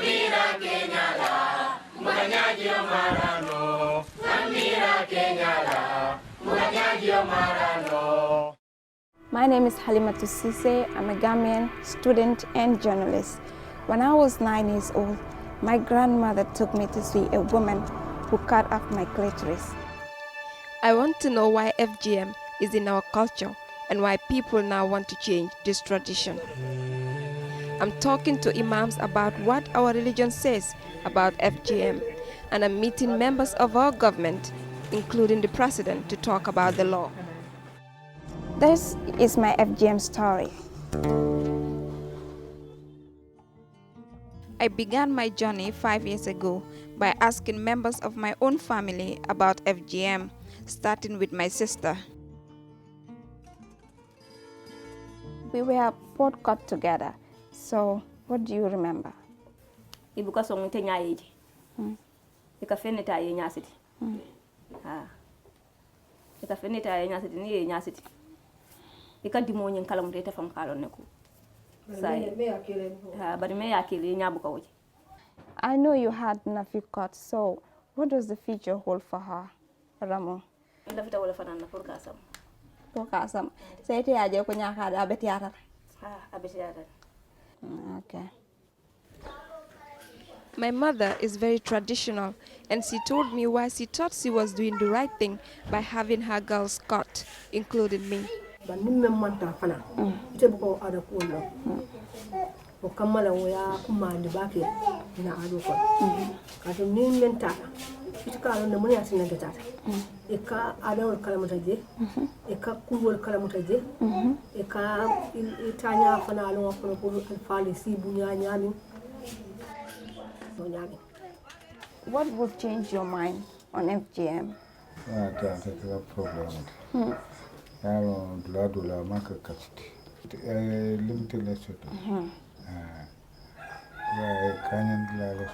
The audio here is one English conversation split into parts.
My name is Halimatu Sise. I'm a Gambian student and journalist. When I was 9 years old, my grandmother took me to see a woman who cut off my clitoris. I want to know why FGM is in our culture and why people now want to change this tradition. I'm talking to imams about what our religion says about FGM, and I'm meeting members of our government, including the president, to talk about the law. This is my FGM story. I began my journey 5 years ago by asking members of my own family about FGM, starting with my sister. We were both cut together, so what do you remember? Ibuka so mute nyayeji. Ika feneta ye nyasiti. Ika feneta ye nyasiti ni ye nyasiti. Ika dimonyi nkala mutete fam kalo neku. Bari me yakile nyabuka woji. I know you had Nafi cut, so what does the future hold for her, Ramo? Ndafita wala fanana pour kasam. Pour kasam. Sayte aje ko nyaka abeti yata. Abeti yata. Okay. My mother is very traditional, and she told me why she thought she was doing the right thing by having her girls cut, including me. What would change your mind on FGM? That's a problem. I don't blood or market custody. Limited lesson. I can't let us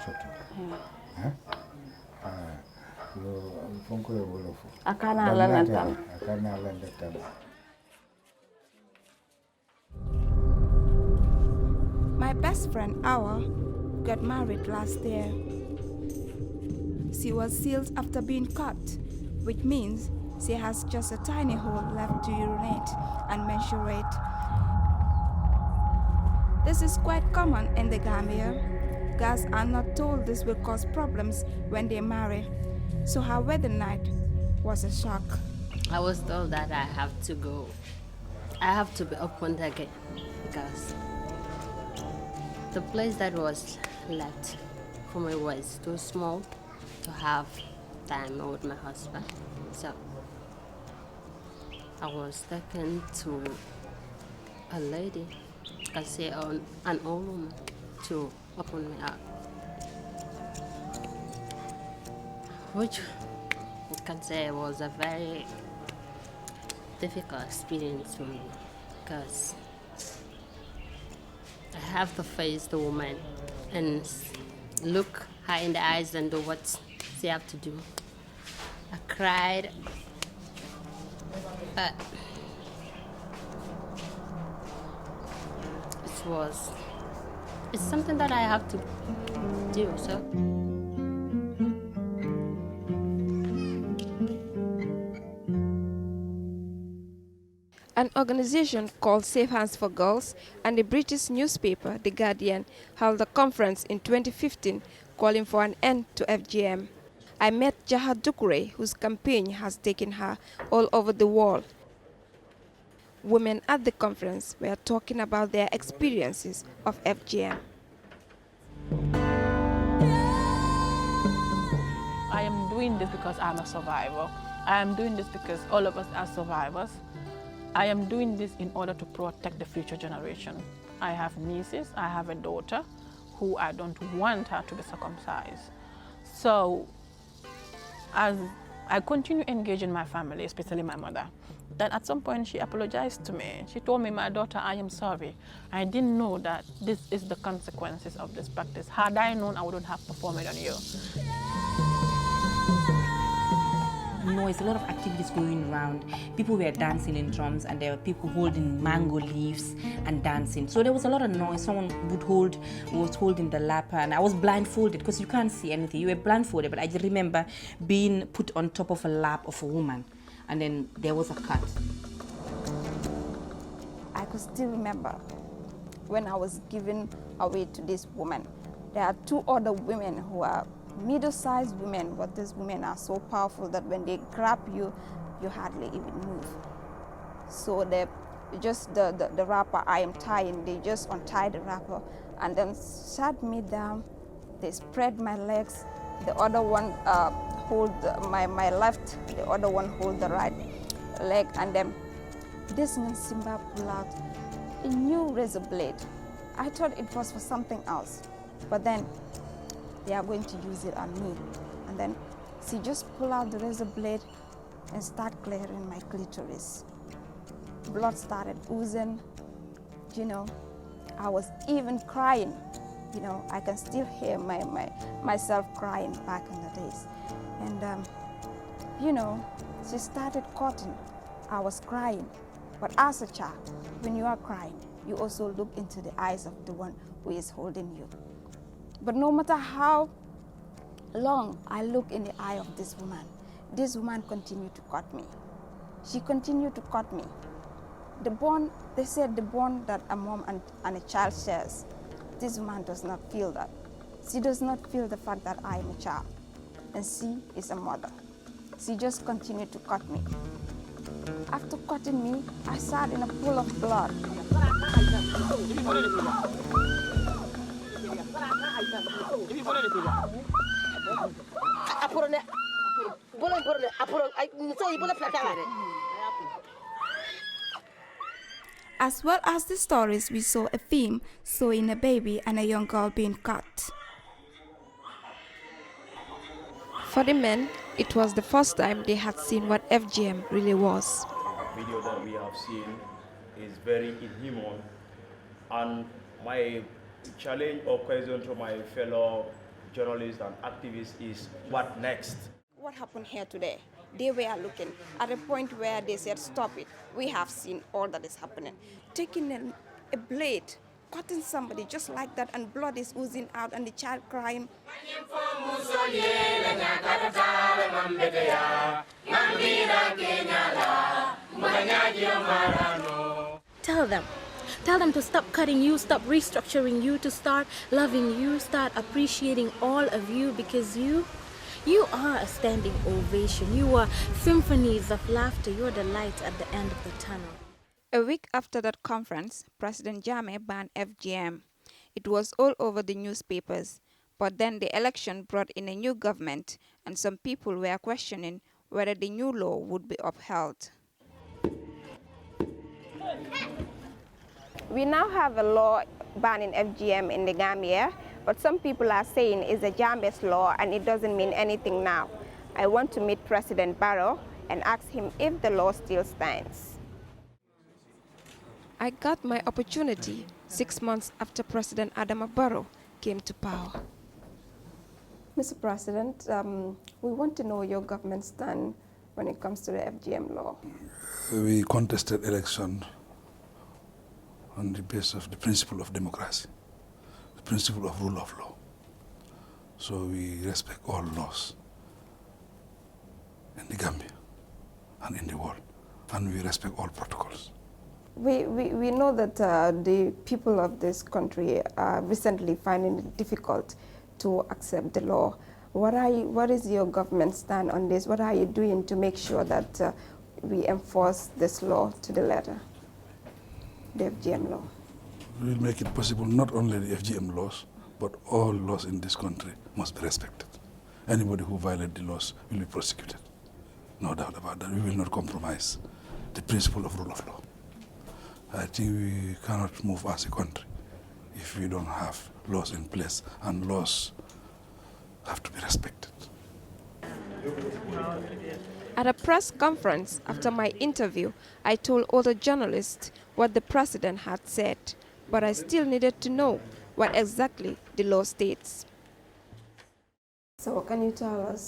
I can't learn that. My best friend, Awa, got married last year. She was sealed after being cut, which means she has just a tiny hole left to urinate and menstruate. This is quite common in the Gambia. Girls are not told this will cause problems when they marry, so her wedding night was a shock. I was told that I have to go. I have to be opened again because the place that was left for me was too small to have time with my husband. So I was taken to a lady, I say an old woman, to open me up, which I can say was a very difficult experience for me because I have to face the woman and look her in the eyes and do what she have to do. I cried, but it's something that I have to do, so. An organization called Safe Hands for Girls and the British newspaper The Guardian held a conference in 2015 calling for an end to FGM. I met Jaha Dukure, whose campaign has taken her all over the world. Women at the conference were talking about their experiences of FGM. I am doing this because I'm a survivor. I am doing this because all of us are survivors. I am doing this in order to protect the future generation. I have nieces, I have a daughter who I don't want her to be circumcised. So as I continue engaging my family, especially my mother, then at some point she apologized to me. She told me, my daughter, I am sorry. I didn't know that this is the consequences of this practice. Had I known, I wouldn't have performed it on you. noise, a lot of activities going around. People were dancing in drums, and there were people holding mango leaves and dancing. So there was a lot of noise. Someone was holding the lap, and I was blindfolded because you can't see anything. You were blindfolded, but I just remember being put on top of a lap of a woman, and then there was a cut. I could still remember when I was given away to this woman. There are two other women who are middle-sized women, but these women are so powerful that when they grab you, you hardly even move. So the wrapper I am tying, they just untie the wrapper and then sat me down. They spread my legs. The other one hold my left, the other one hold the right leg, and then this man Simba pulled out a new razor blade. I thought it was for something else, but then they are going to use it on me. And then she just pulled out the razor blade and start clearing my clitoris. Blood started oozing, you know. I was even crying, you know. I can still hear myself crying back in the days. And, you know, she started cutting. I was crying. But as a child, when you are crying, you also look into the eyes of the one who is holding you. But no matter how long I look in the eye of this woman continued to cut me. She continued to cut me. The bond, they said the bond that a mom and a child shares, this woman does not feel that. She does not feel the fact that I am a child, and she is a mother. She just continued to cut me. After cutting me, I sat in a pool of blood. As well as the stories, we saw a film showing a baby and a young girl being cut. For the men, it was the first time they had seen what FGM really was. The video that we have seen is very inhuman, and my challenge or question to my fellow journalists and activists is what next? What happened here today? They were looking at a point where they said, stop it. We have seen all that is happening. Taking a blade, cutting somebody just like that, and blood is oozing out, and the child crying. Tell them to stop cutting you, stop restructuring you, to start loving you, start appreciating all of you, because you are a standing ovation. You are symphonies of laughter. You're the light at the end of the tunnel. A week after that conference, President Jammeh banned FGM. It was all over the newspapers. But then the election brought in a new government, and some people were questioning whether the new law would be upheld. We now have a law banning FGM in the Gambia, but some people are saying it's a Jammeh's law and it doesn't mean anything now. I want to meet President Barrow and ask him if the law still stands. I got my opportunity 6 months after President Adama Barrow came to power. Mr. President, we want to know your government's stand when it comes to the FGM law. We contested election on the basis of the principle of democracy, the principle of rule of law. So we respect all laws in the Gambia and in the world, and we respect all protocols. We know that the people of this country are recently finding it difficult to accept the law. What is your government's stand on this? What are you doing to make sure that we enforce this law to the letter, the FGM law? We will make it possible, not only the FGM laws, but all laws in this country must be respected. Anybody who violates the laws will be prosecuted. No doubt about that. We will not compromise the principle of rule of law. I think we cannot move as a country if we don't have laws in place, and laws have to be respected. At a press conference after my interview, I told other journalists what the president had said, but I still needed to know what exactly the law states. So can you tell us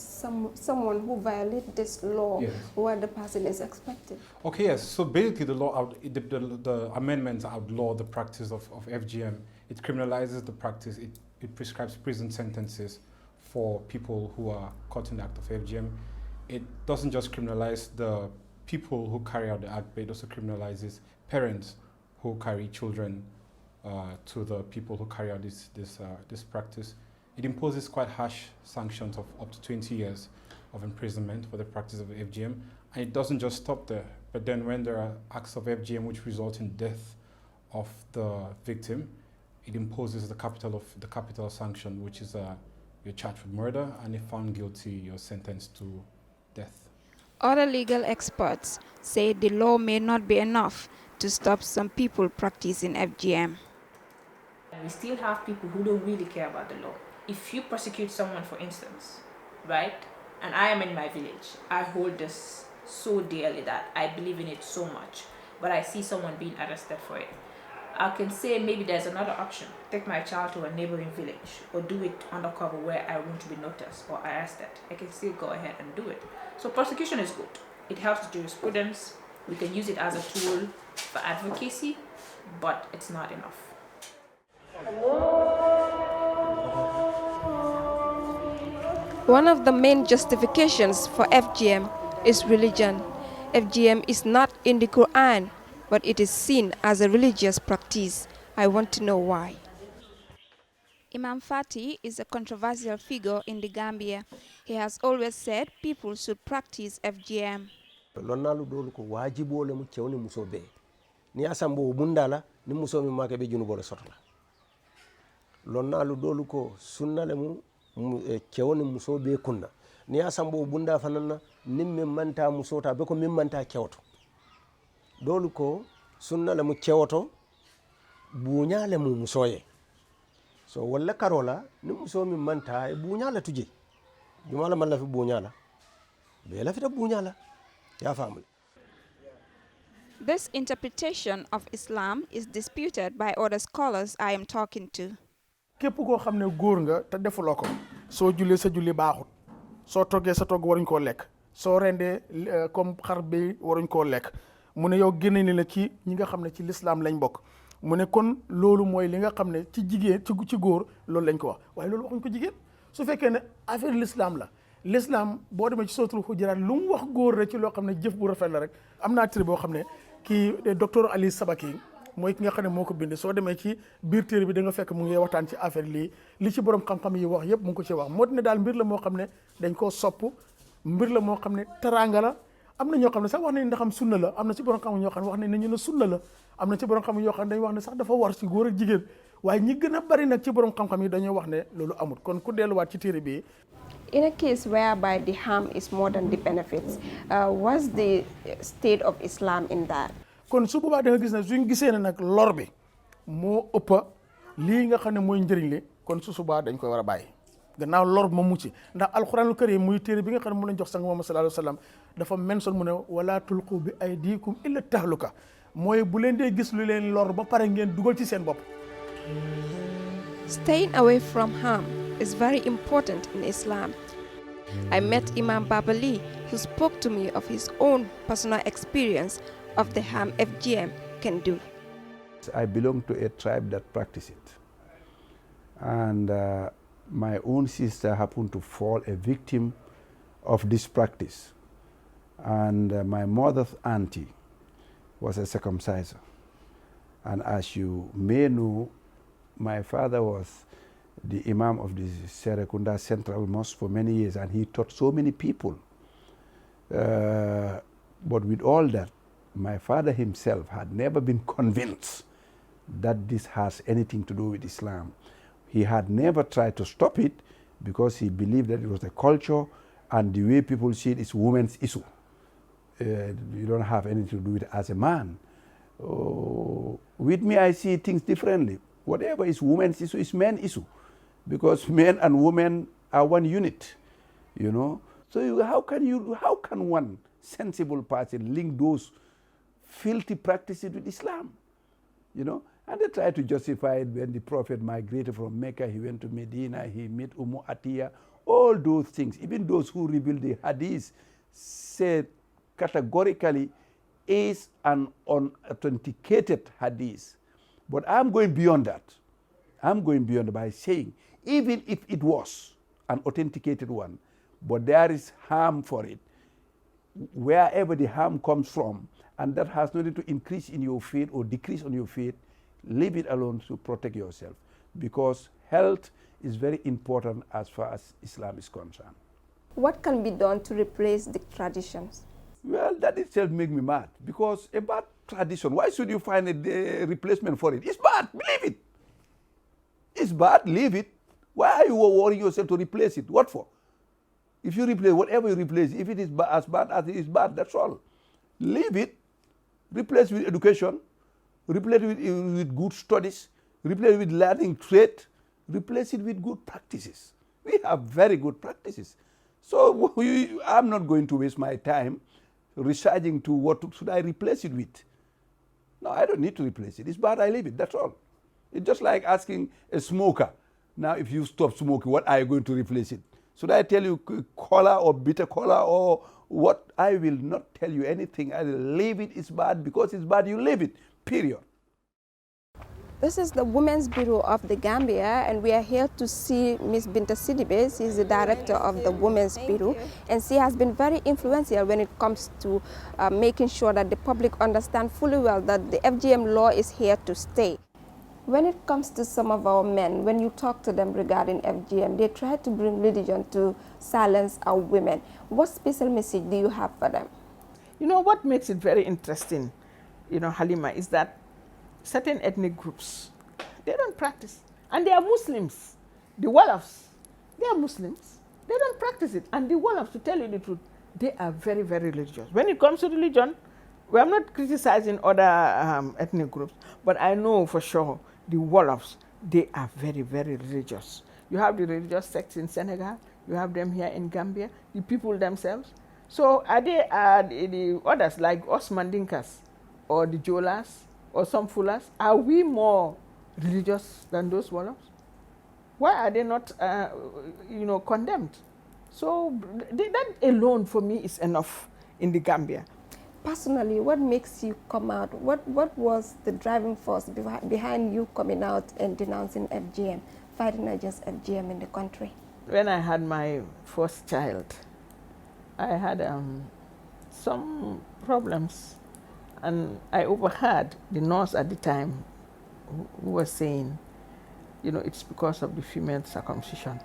someone who violates this law, yes, what the person is expected? Okay, yes. So basically the amendments outlaw the practice of FGM. It criminalizes the practice. It prescribes prison sentences for people who are caught in the act of FGM. It doesn't just criminalize the people who carry out the act, but it also criminalizes parents who carry children to the people who carry out this practice. It imposes quite harsh sanctions of up to 20 years of imprisonment for the practice of FGM. And it doesn't just stop there, but then when there are acts of FGM which result in death of the victim, it imposes the capital sanction, which is you're charged with murder, and if found guilty, you're sentenced to death. Other legal experts say the law may not be enough to stop some people practicing FGM. We still have people who don't really care about the law. If you prosecute someone, for instance, right, and I am in my village, I hold this so dearly that I believe in it so much, but I see someone being arrested for it. I can say maybe there's another option. Take my child to a neighboring village or do it undercover where I won't be noticed or arrested. I can still go ahead and do it. So prosecution is good. It helps jurisprudence. We can use it as a tool for advocacy, but it's not enough. One of the main justifications for FGM is religion. FGM is not in the Quran, but it is seen as a religious practice. I want to know why. Imam Fati is a controversial figure in the Gambia. He has always said people should practice FGM. Lonnalu dolu ko wajibo le mu cewni muso be ni asambo bundala ni muso mi make be junubo le sotla lonnalu dolu ko sunna le mu cewni muso be kunna ni asambo bunda fanana nimme manta muso ta be ko mim manta cewto dolu ko sunna le mu cewoto bunya le mu musoye so walla karola ni muso mi manta e bunya la tuje jumala man la fi bunya la be la fi ta bunya la. This interpretation of Islam is disputed by other scholars I am talking to. Képp koo xam ne góor nga te defuloo ko soo jullee sa julli baaxut soo toggee sa togg waruñ koo lekk soo rendee comme xar bi waruñ koo lekk mu ne yow génne ni la ci ñi nga xam ne ci l'islam lañ bokk mu ne kon loolu mooy li nga xam ne ci jigéen ci góor loolu lañ ko wax waaye loolu waxuñ ko jigéen su fekkee ne affaire l'islam la l'islam boo demee ci sootul Xujuraat lu mu wax góor rek ci loo xam ne jëf bu rafet la rek am naa téere boo xam ne kii docteur Ali Sabaki mooy ki nga xam ne moo ko bind soo demee ci biir téere bi da nga fekk mu ngi waxtaan ci affaire lii li ci borom xam-xam yi wax yëpp mu ngi ko ci wax moo ne daal mbir la moo xam ne dañ koo sopp mbir la moo xam ne teraanga la am na ñoo xam ne sax wax nañ ndax am sunna la am na ci borom xam ñoo xam ne wax nañ ne ñu ne sunna la am na ci borom xam yoo xam ne dañ wax ne sax dafa war ci góor ak jigéen waaye ñi gën a bari nag ci borom xam-xam yi dañoo wax ne loolu amul kon ku delluwaat ci téere bi. In a case whereby the harm is more than the benefits, what's the state of Islam in that? kon su boobaa da nga gis ne suñ gisee ne nag lor bi moo ëppa lii nga xam ne mooy njëriñ li kon su subaa dañ koy war a bàyyi gannaaw lor bi ma mucc ndax alxuraanul karim muy téere bi nga xam ne mu lañ jox sang Muhammad sallallahu alayhi wa sallam dafa mention mu ne wala tulqu bi aydikum illa tahluka mooy bu leen dee gis lu leen lor ba pare ngeen dugal ci seen bopp. Staying away from harm is very important in Islam. I met Imam Babali, who spoke to me of his own personal experience of the harm FGM can do. I belong to a tribe that practice it. And my own sister happened to fall a victim of this practice. And my mother's auntie was a circumciser. And as you may know, my father was the imam of the Serekunda Central Mosque for many years, and he taught so many people. But with all that, my father himself had never been convinced that this has anything to do with Islam. He had never tried to stop it because he believed that it was a culture, and the way people see it is women's issue. You don't have anything to do with it as a man. With me, I see things differently. Whatever is women's issue is men's issue, because men and women are one unit, you know. So how can one sensible person link those filthy practices with Islam, you know? And they try to justify it when the Prophet migrated from Mecca, he went to Medina, he met Ummu Atiyah. All those things, even those who revealed the hadith, said categorically is an unauthenticated hadith. But I'm going beyond that. I'm going beyond by saying, even if it was an authenticated one, but there is harm for it, wherever the harm comes from, and that has nothing to increase in your faith or decrease on your faith, leave it alone to protect yourself. Because health is very important as far as Islam is concerned. What can be done to replace the traditions? Well, that itself makes me mad. Because a bad tradition, why should you find a replacement for it? It's bad, believe it. It's bad, leave it. Why are you worrying yourself to replace it? What for? If you replace, whatever you replace, if it is as bad as it is bad, that's all. Leave it. Replace with education. Replace it with good studies. Replace it with learning trade. Replace it with good practices. We have very good practices. So I'm not going to waste my time researching to what should I replace it with. No, I don't need to replace it. It's bad, I leave it, that's all. It's just like asking a smoker, now if you stop smoking, what are you going to replace it? Should I tell you cola or bitter cola or what? I will not tell you anything. I will leave it. It's bad. Because it's bad, you leave it, period. This is the Women's Bureau of the Gambia, and we are here to see Ms. Binta Sidibe. She is the director of the Women's Bureau, and she has been very influential when it comes to making sure that the public understand fully well that the FGM law is here to stay. When it comes to some of our men, when you talk to them regarding FGM, they try to bring religion to silence our women. What special message do you have for them? You know, what makes it very interesting, you know, Halima, is that certain ethnic groups, they don't practice. And they are Muslims. The Wolofs, they are Muslims. They don't practice it. And the Wolofs, to tell you the truth, they are very, very religious. When it comes to religion, well, I'm not criticizing other ethnic groups, but I know for sure the Wolofs, they are very, very religious. You have the religious sects in Senegal, you have them here in Gambia, the people themselves. So are they the others like us Mandinkas or the Jolas or some Fulas? Are we more religious than those Wolofs? Why are they not, you know, condemned? So that alone for me is enough in the Gambia. Personally, what makes you come out? What was the driving force behind you coming out and denouncing FGM, fighting against FGM in the country? When I had my first child, I had some problems, and I overheard the nurse at the time who was saying, you know, it's because of the female circumcision.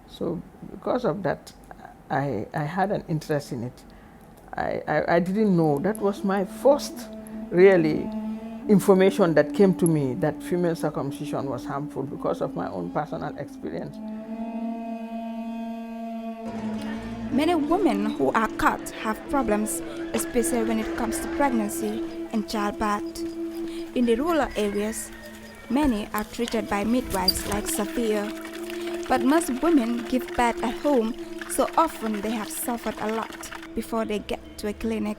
So because of that, I had an interest in it. I didn't know. That was my first, really, information that came to me that female circumcision was harmful because of my own personal experience. Many women who are cut have problems, especially when it comes to pregnancy and childbirth. In the rural areas, many are treated by midwives like Sophia. But most women give birth at home, so often they have suffered a lot before they get to a clinic.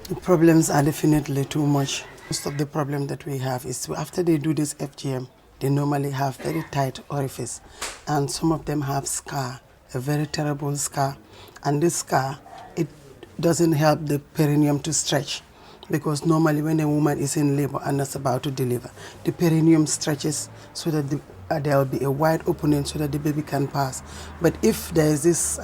The problems are definitely too much. Most of the problem that we have is after they do this FGM, they normally have very tight orifice, and some of them have scar, a very terrible scar. And this scar, it doesn't help the perineum to stretch, because normally when a woman is in labor and is about to deliver, the perineum stretches so that there will be a wide opening so that the baby can pass. But if there is this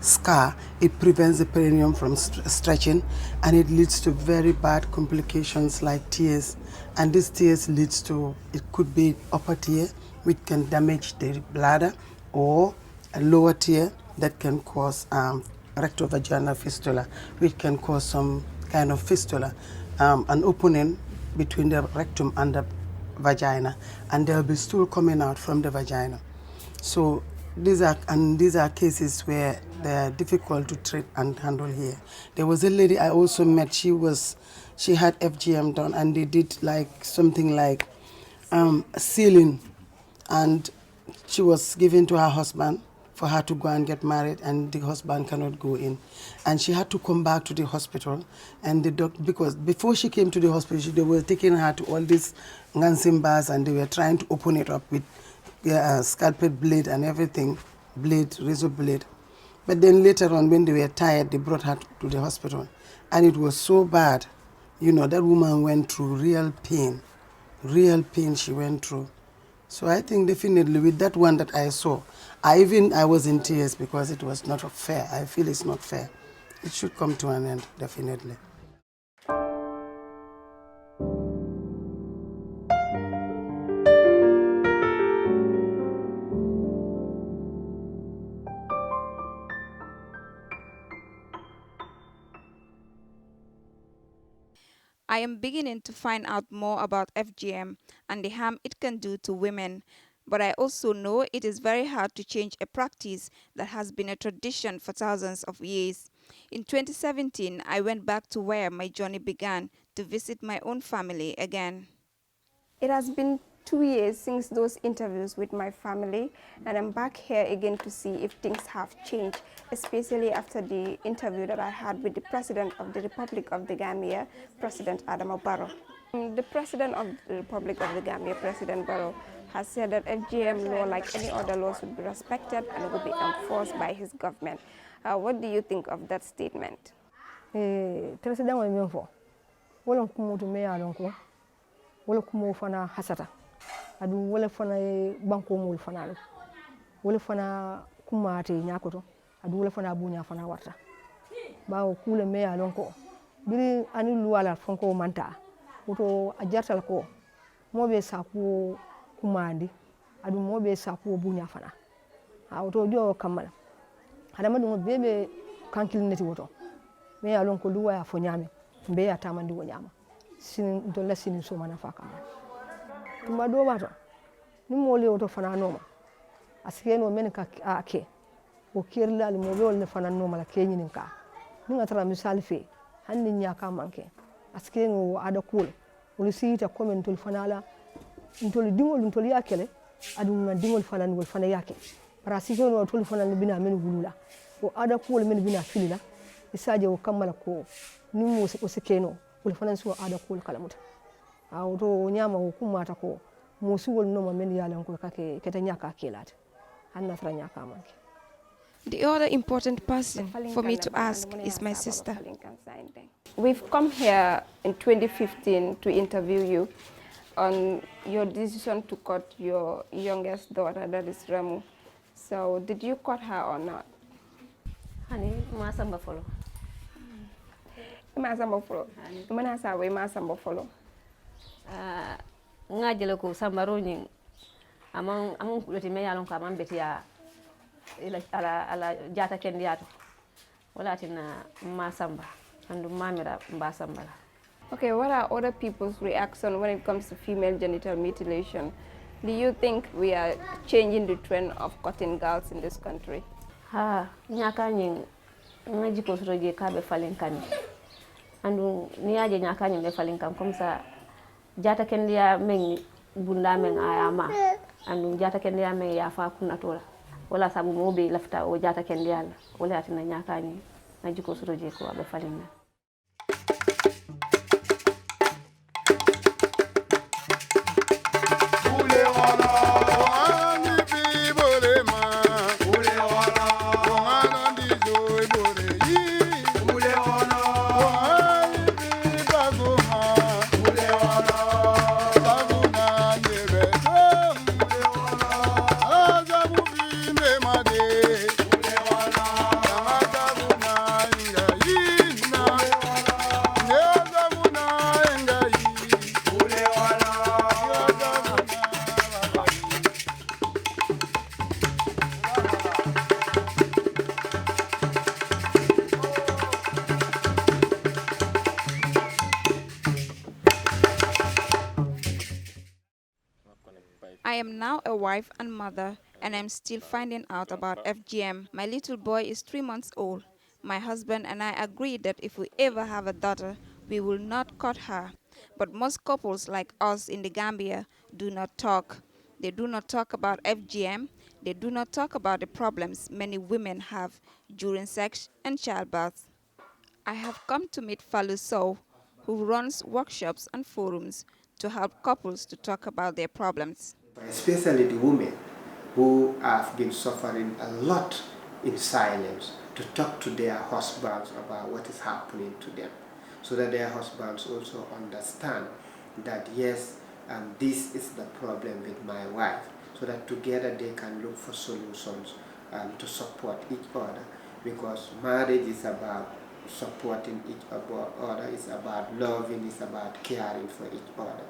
scar, it prevents the perineum from stretching, and it leads to very bad complications like tears. And this tears leads to, it could be upper tear, which can damage the bladder, or a lower tear that can cause rectovaginal fistula, which can cause some kind of fistula, an opening between the rectum and the vagina, and there will be stool coming out from the vagina. So these are cases where they are difficult to treat and handle here. There was a lady I also met. She had FGM done, and they did like something like sealing, and she was given to her husband for her to go and get married, and the husband cannot go in. And she had to come back to the hospital, and the doctor, because before she came to the hospital, they were taking her to all these Ngansim bars, and they were trying to open it up with scalpel blade and everything. blade, razor blade. But then later on, when they were tired, they brought her to the hospital. And it was so bad. You know, that woman went through real pain she went through. So I think definitely with that one that I saw, I was in tears because it was not fair. I feel it's not fair. It should come to an end, definitely. I am beginning to find out more about FGM and the harm it can do to women, but I also know it is very hard to change a practice that has been a tradition for thousands of years. In 2017, I went back to where my journey began to visit my own family again. It has been 2 years since those interviews with my family, and I'm back here again to see if things have changed, especially after the interview that I had with the President of the Republic of the Gambia, President Adama Barrow. The President of the Republic of the Gambia, President Barrow, has said that FGM law, like any other laws, would be respected and would be enforced by his government. What do you think of that statement? President wa menfo wala kumutu me alonko wala kumo fana hasata adu wala fana banko mul fana wala fana kumate nyakoto adu wala fana bunya fana warta bawo kula me alonko biri ani luwala fonko manta woto a jartal ko mobe saku kumandi adu mobe saku bunya fana woto jo kamala hadama dum bebe kankil neti woto me alon ko luwa ya fo nyame mbe ya tamandi wo nyama sin do la sin so mana faka tuma do wato ni mo le woto fana noma asike no men ka ake o kirla al mo wol ne fana noma la ke nyinin ka ni ngatra misal fe hanni nyaka manke asike no ada kul wol siita comment tul fana la ntol dingol ntol yakele adu nga dingol fana wol fana yake para sike no tul fana bina men gulula o ada kul men bina filila isaje o kamala ko ni mo o sikeno wol fana so ada kul kalamuta to nyama o kumata ko mo suwol no ma men yalan ko kake keta nyaka kelata hanna fra nyaka manke. The other important person for me to ask is my sister. We've come here in 2015 to interview you on your decision to cut your youngest daughter, that is Remu. So did you cut her or not? Honey, masamba follow. Masamba follow. Mana sawe masamba follow. Ngajele ko sambaro nyi among kuloti me yalon ko amam betia ala jata kendiato wala tina masamba andu mamira mbasamba. Okay, what are other people's reaction when it comes to female genital mutilation? Do you think we are changing the trend of cutting girls in this country? Nyaka nyi ngaji ko soje kabe falenkani andu niaje nyaka nyi be falenkam comme ça jata kendia men bunda men ayama andu jata kendia men ya fa kunatola wala sabu mobe lafta o jata kendia wala atina nyaka nyi ngaji ko soje ko be falenna. I am now a wife and mother, and I'm still finding out about FGM. My little boy is 3 months old. My husband and I agreed that if we ever have a daughter, we will not cut her. But most couples like us in the Gambia do not talk. They do not talk about FGM. They do not talk about the problems many women have during sex and childbirth. I have come to meet Falu Sow, who runs workshops and forums to help couples to talk about their problems. Especially the women who have been suffering a lot in silence to talk to their husbands about what is happening to them, so that their husbands also understand that yes, this is the problem with my wife, so that together they can look for solutions to support each other, because marriage is about supporting each other, it's about loving, it's about caring for each other.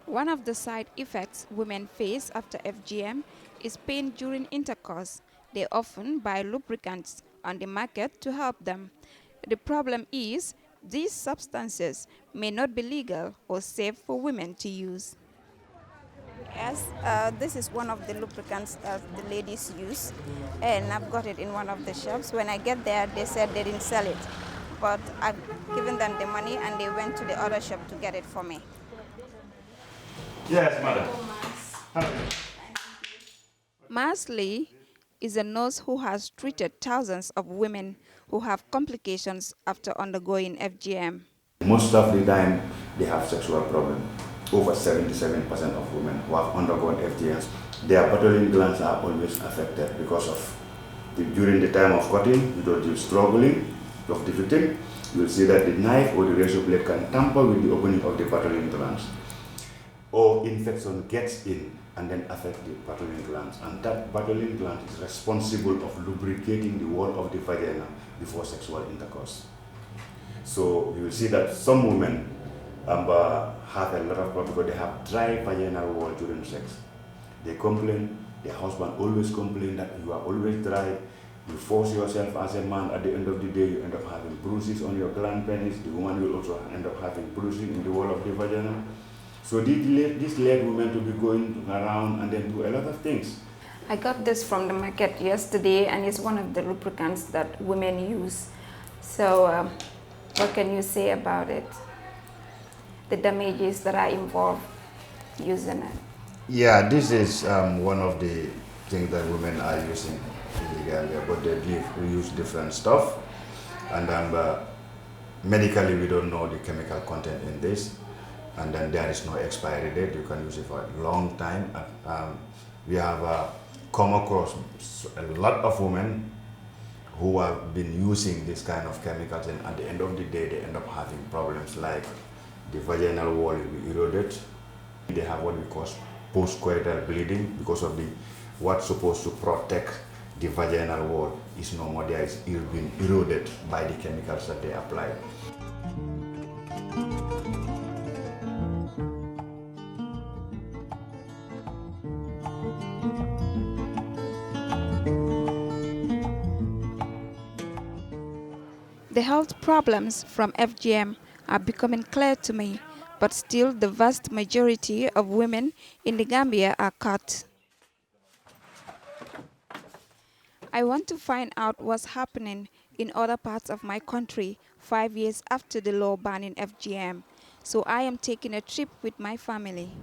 One of the side effects women face after FGM is pain during intercourse. They often buy lubricants on the market to help them. The problem is these substances may not be legal or safe for women to use. Yes, this is one of the lubricants that the ladies use, and I've got it in one of the shops. When I get there, they said they didn't sell it, but I've given them the money and they went to the other shop to get it for me. Yes, madam. Mars Lee is a nurse who has treated thousands of women who have complications after undergoing FGM. Most of the time, they have sexual problems. Over 77% of women who have undergone FGM, their bottom glands are always affected because of during the time of cutting, without the struggling of the victim, you will see that the knife or the razor blade can tamper with the opening of the bottom glands, or infection gets in and then affect the bottom glands, and that bottom gland is responsible of lubricating the wall of the vagina before sexual intercourse. So you will see that some women have a lot of problems because they have dry vaginal wall during sex. They complain, their husband always complain that you are always dry, you force yourself as a man, at the end of the day you end up having bruises on your gland penis, the woman will also end up having bruises in the wall of the vagina. So this led women to be going around and then do a lot of things. I got this from the market yesterday, and it's one of the lubricants that women use. So what can you say about it? The damages that are involved using it? Yeah, this is one of the things that women are using illegally, but they use different stuff. And medically, we don't know the chemical content in this. And then there is no expiry date. You can use it for a long time. We have come across a lot of women who have been using this kind of chemicals, and at the end of the day, they end up having problems like the vaginal wall will be eroded. They have what we call postcoital bleeding because of what's supposed to protect the vaginal wall is no more there. It's been eroded by the chemicals that they apply. The health problems from FGM are becoming clear to me, but still the vast majority of women in the Gambia are cut. I want to find out what's happening in other parts of my country 5 years after the law banning FGM, so I am taking a trip with my family.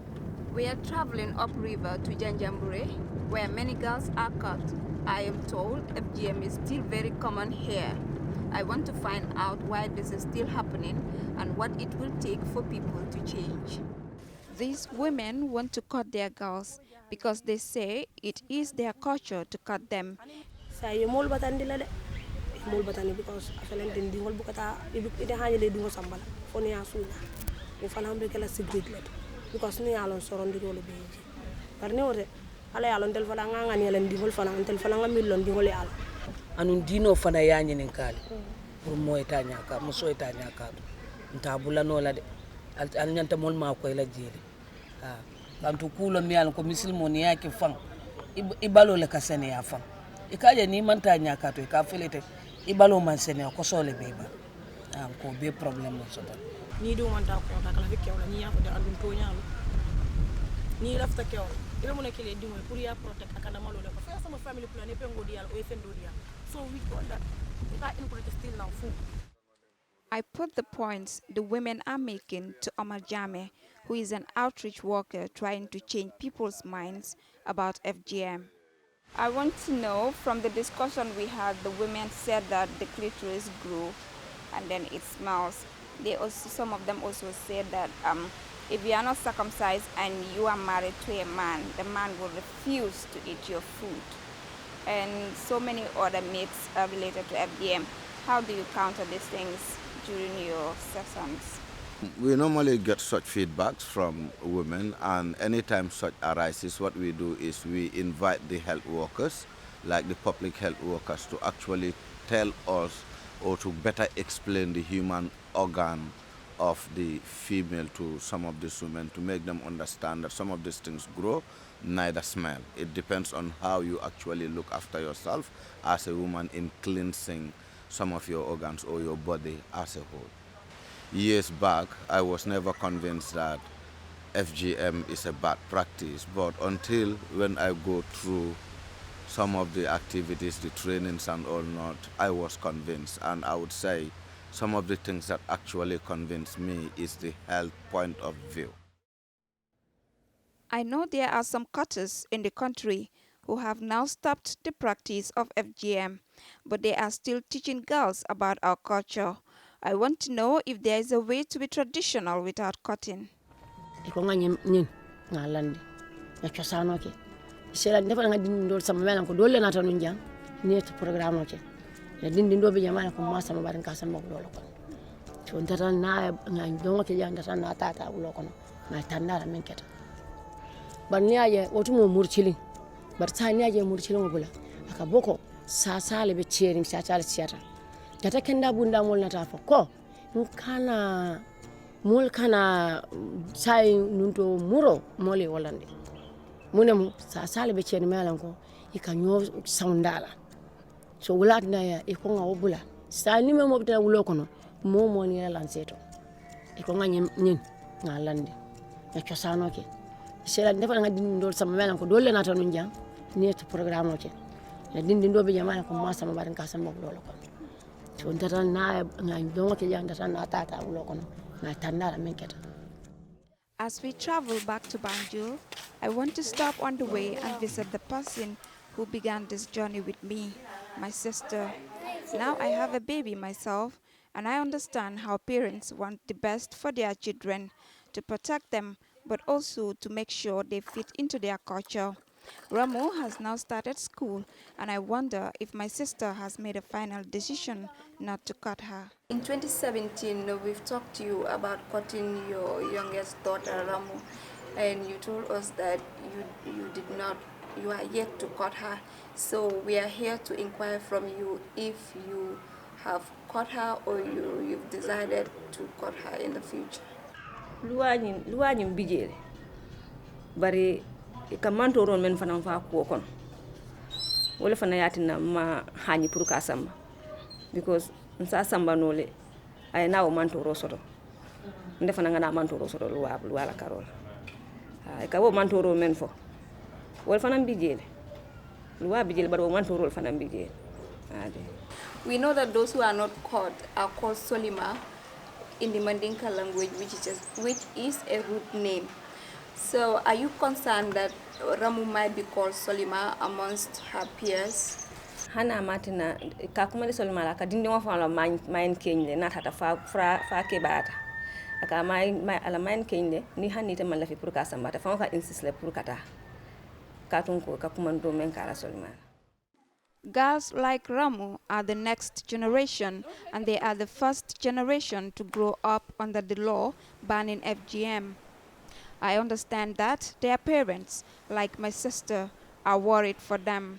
We are traveling upriver to Janjambure, where many girls are cut. I am told FGM is still very common here. I want to find out why this is still happening and what it will take for people to change. These women want to cut their girls because they say it is their culture to cut them. Because after den dingol bukata ite hanyele dingo sambala foni ya sunya o fana be kala secret let because ni alon soron dingol be ji par ne wote ala yalon tel fala nganga ni len dingol fana tel fala ngamil lon dingol yal anun dino fana ya nyin kali pour moy tanya ka muso tanya ka ntabula no la de al nyanta mol ma ko la jeli ha bantu kulo mi al ko misil moni yake fang ibalo le kasene ya fang ikaje ni man tanya ka to ka felete ibalo man sene ko sole beba ko be problem no soto ni do man ta ko ta kala fike wala ni ya ko de andum to nyaalo ni rafta kew ila mo nekele dimo pour ya protect akana malo le ko fa sama family plan e pengo dial o e fendo dial so we got that ka in ko still now fu. I put the points the women are making to Omar Jame, who is an outreach worker trying to change people's minds about FGM. I want to know, from the discussion we had, the women said that the clitoris grew and then it smells. Some of them also said that If you are not circumcised and you are married to a man, the man will refuse to eat your food. And so many other myths are related to FGM. How do you counter these things during your sessions? We normally get such feedbacks from women, and anytime such arises, what we do is we invite the health workers, like the public health workers, to actually tell us or to better explain the human organ of the female to some of these women, to make them understand that some of these things grow, neither smell. It depends on how you actually look after yourself as a woman in cleansing some of your organs or your body as a whole. Years back, I was never convinced that FGM is a bad practice, but until when I go through some of the activities, the trainings and all not, I was convinced. And I would say some of the things that actually convinced me is the health point of view. I know there are some cutters in the country who have now stopped the practice of FGM, but they are still teaching girls about our culture. I want to know if there is a way to be traditional without cutting. Sela ndefa nga din ndol sama melan ko dole nata nun jang net programme o ke ya din do be jamana ko ma sama barin ka sama ko ko to ndata na nga dongo ke jang ndata na tata ulo ko na tandara men keta ban ni aye wotu mo murchilin bar sa ni aye murchilin bula aka boko sa sale be cheering sa sale siata tata kenda bunda mol nata fa ko kana mol kana sai nunto muro mole wolande munem sa sale be chen melan ko ikanyo soundala so wulat na ya e ko ngawo bula sa ni me mobta wulo kono mo ni la lanceto e ko ngany nyin ngalande ya chosano ke sela ndefa nga din ndol sama melan ko dole nata nun jang ni to programme ke ya din do be jamana ko ma sama barin ka sama wulo ko so ndata na nga dongo ke jang ndata na tata wulo kono na tandara men keta. As we travel back to Banjul, I want to stop on the way and visit the person who began this journey with me, my sister. Now I have a baby myself, and I understand how parents want the best for their children, to protect them, but also to make sure they fit into their culture. Ramu has now started school, and I wonder if my sister has made a final decision not to cut her. In 2017, we've talked to you about cutting your youngest daughter, Ramu, and you told us that you are yet to cut her. So we are here to inquire from you if you have cut her or you've decided to cut her in the future. Luwañim bijele bari ka mantoro men fanan fa ko kon wala fana yatina ma hani pour ka samba because nsa samba nole ay nawo mantoro soto ndefana ngana mantoro soto luwala karol ay ka wo mantoro men fo wala fana bijele luwa bijele bari wo mantoro fana bijele ade. We know that those who are not caught are called Solima in the Mandinka language, which is a root name. So are you concerned that Ramu might be called Solima amongst her peers? Hana matina kakuma de Solima la kadindi wa fa la main kenye na tata fa ke bata aka ala main kenye ni hani te malafi pour ka samba ta fa ka insist le pour kata katun ko kakuma do men kala Solima. Girls like Ramu are the next generation, and they are the first generation to grow up under the law banning FGM. I understand that their parents, like my sister, are worried for them.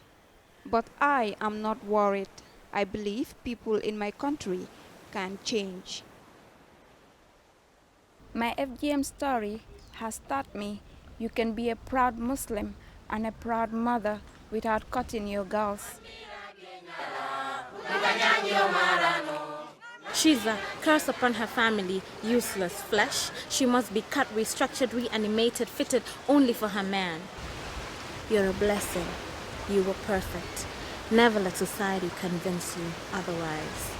But I am not worried. I believe people in my country can change. My FGM story has taught me you can be a proud Muslim and a proud mother without cutting your girls. She's a curse upon her family, useless flesh. She must be cut, restructured, reanimated, fitted only for her man. You're a blessing. You were perfect. Never let society convince you otherwise.